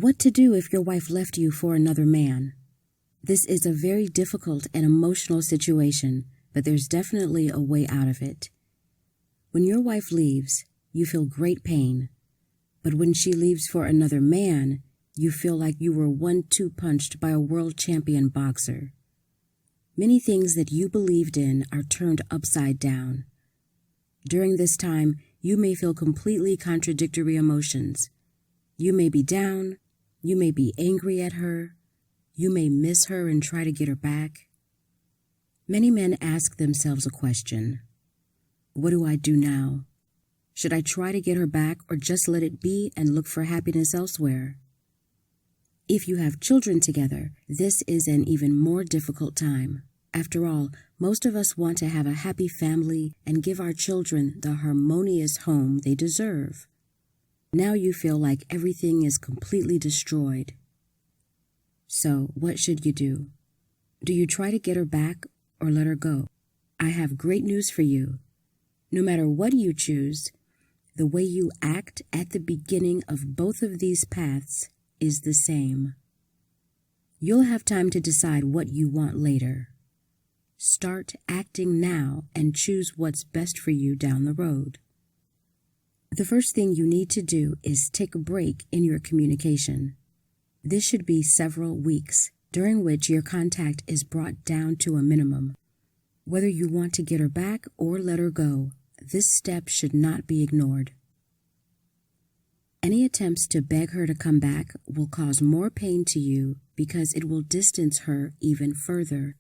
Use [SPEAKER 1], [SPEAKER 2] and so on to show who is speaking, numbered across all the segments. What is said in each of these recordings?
[SPEAKER 1] What to do if your wife left you for another man? This is a very difficult and emotional situation, but there's definitely a way out of it. When your wife leaves, you feel great pain. But when she leaves for another man, you feel like you were 1-2 punched by a world champion boxer. Many things that you believed in are turned upside down. During this time, you may feel completely contradictory emotions. You may be down, you may be angry at her, you may miss her and try to get her back. Many men ask themselves a question. What do I do now? Should I try to get her back or just let it be and look for happiness elsewhere? If you have children together, this is an even more difficult time. After all, most of us want to have a happy family and give our children the harmonious home they deserve. Now you feel like everything is completely destroyed. So, what should you do? Do you try to get her back or let her go? I have great news for you. No matter what you choose, the way you act at the beginning of both of these paths is the same. You'll have time to decide what you want later. Start acting now and choose what's best for you down the road. The first thing you need to do is take a break in your communication. This should be several weeks, during which your contact is brought down to a minimum. Whether you want to get her back or let her go, this step should not be ignored. Any attempts to beg her to come back will cause more pain to you because it will distance her even further.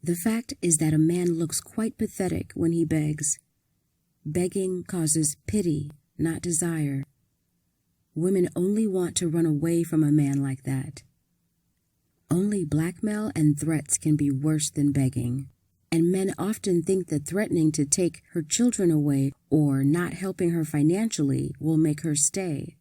[SPEAKER 1] The fact is that a man looks quite pathetic when he begs. Begging causes pity, not desire. Women only want to run away from a man like that. Only blackmail and threats can be worse than begging. And men often think that threatening to take her children away or not helping her financially will make her stay.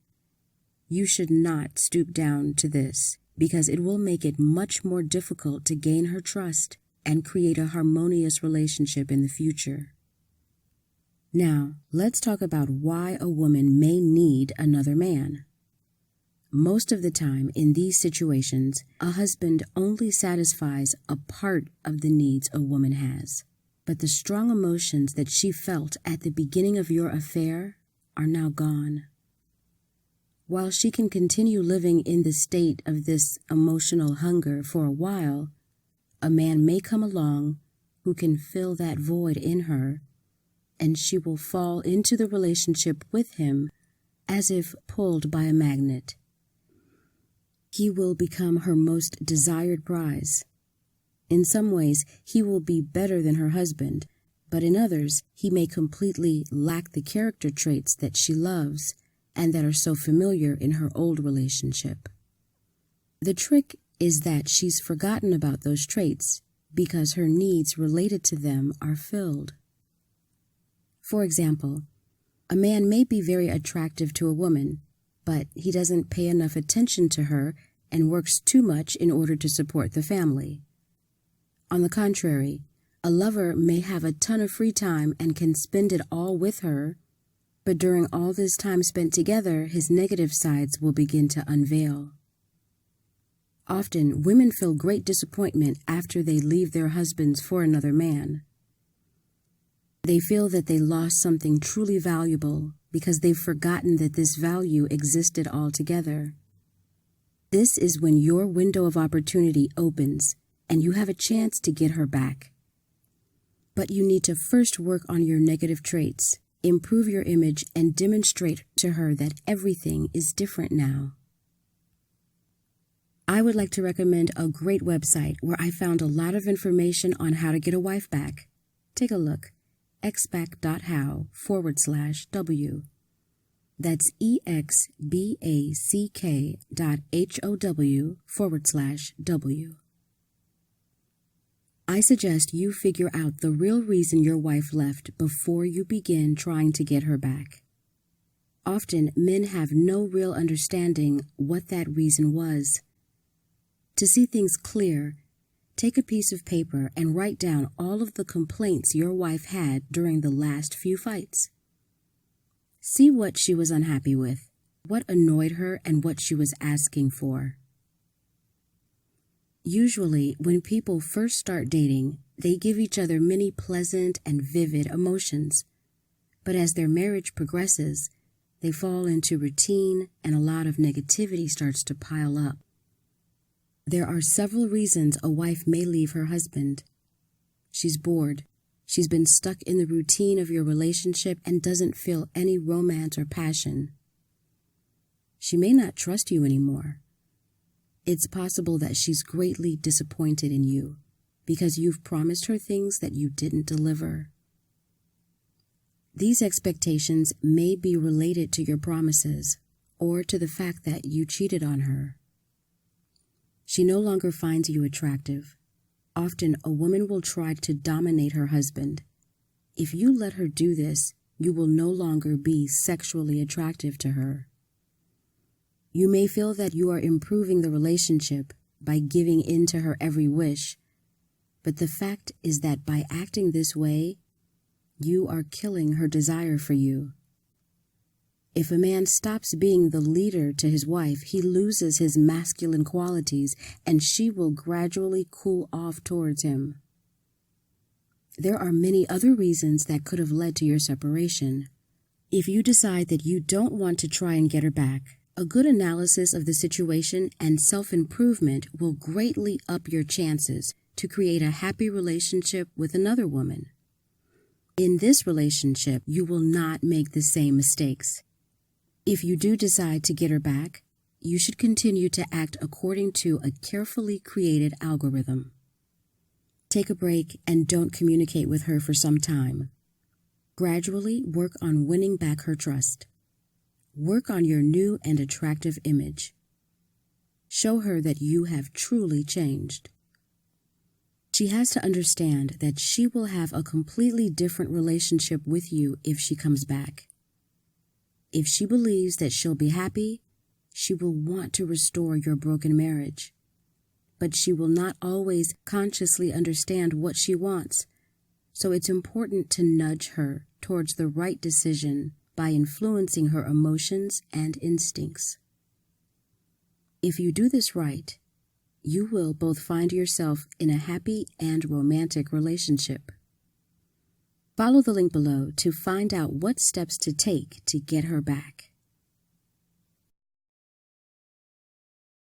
[SPEAKER 1] You should not stoop down to this because it will make it much more difficult to gain her trust and create a harmonious relationship in the future. Now, let's talk about why a woman may need another man. Most of the time in these situations, a husband only satisfies a part of the needs a woman has. But the strong emotions that she felt at the beginning of your affair are now gone. While she can continue living in the state of this emotional hunger for a while, a man may come along who can fill that void in her, and she will fall into the relationship with him as if pulled by a magnet. He will become her most desired prize. In some ways, he will be better than her husband, but in others, he may completely lack the character traits that she loves and that are so familiar in her old relationship. The trick is that she's forgotten about those traits because her needs related to them are filled. For example, a man may be very attractive to a woman, but he doesn't pay enough attention to her and works too much in order to support the family. On the contrary, a lover may have a ton of free time and can spend it all with her, but during all this time spent together, his negative sides will begin to unveil. Often, women feel great disappointment after they leave their husbands for another man. They feel that they lost something truly valuable because they've forgotten that this value existed altogether. This is when your window of opportunity opens and you have a chance to get her back. But you need to first work on your negative traits, improve your image, and demonstrate to her that everything is different now. I would like to recommend a great website where I found a lot of information on how to get a wife back. Take a look. exback.how/W. That's exback.how/W. I suggest you figure out the real reason your wife left before you begin trying to get her back. Often, men have no real understanding what that reason was. To see things clear, take a piece of paper and write down all of the complaints your wife had during the last few fights. See what she was unhappy with. what annoyed her and what she was asking for. Usually, when people first start dating, they give each other many pleasant and vivid emotions. But as their marriage progresses, they fall into routine and a lot of negativity starts to pile up. There are several reasons a wife may leave her husband. She's bored. She's been stuck in the routine of your relationship and doesn't feel any romance or passion. She may not trust you anymore. It's possible that she's greatly disappointed in you because you've promised her things that you didn't deliver. These expectations may be related to your promises or to the fact that you cheated on her. She no longer finds you attractive. Often, a woman will try to dominate her husband. If you let her do this, you will no longer be sexually attractive to her. You may feel that you are improving the relationship by giving in to her every wish, but the fact is that by acting this way, you are killing her desire for you. If a man stops being the leader to his wife, he loses his masculine qualities, and she will gradually cool off towards him. There are many other reasons that could have led to your separation. If you decide that you don't want to try and get her back, a good analysis of the situation and self-improvement will greatly up your chances to create a happy relationship with another woman. In this relationship, you will not make the same mistakes. If you do decide to get her back, you should continue to act according to a carefully created algorithm. Take a break and don't communicate with her for some time. Gradually work on winning back her trust. Work on your new and attractive image. Show her that you have truly changed. She has to understand that she will have a completely different relationship with you if she comes back. If she believes that she'll be happy, she will want to restore your broken marriage. But she will not always consciously understand what she wants, so it's important to nudge her towards the right decision by influencing her emotions and instincts. If you do this right, you will both find yourself in a happy and romantic relationship. Follow the link below to find out what steps to take to get her back.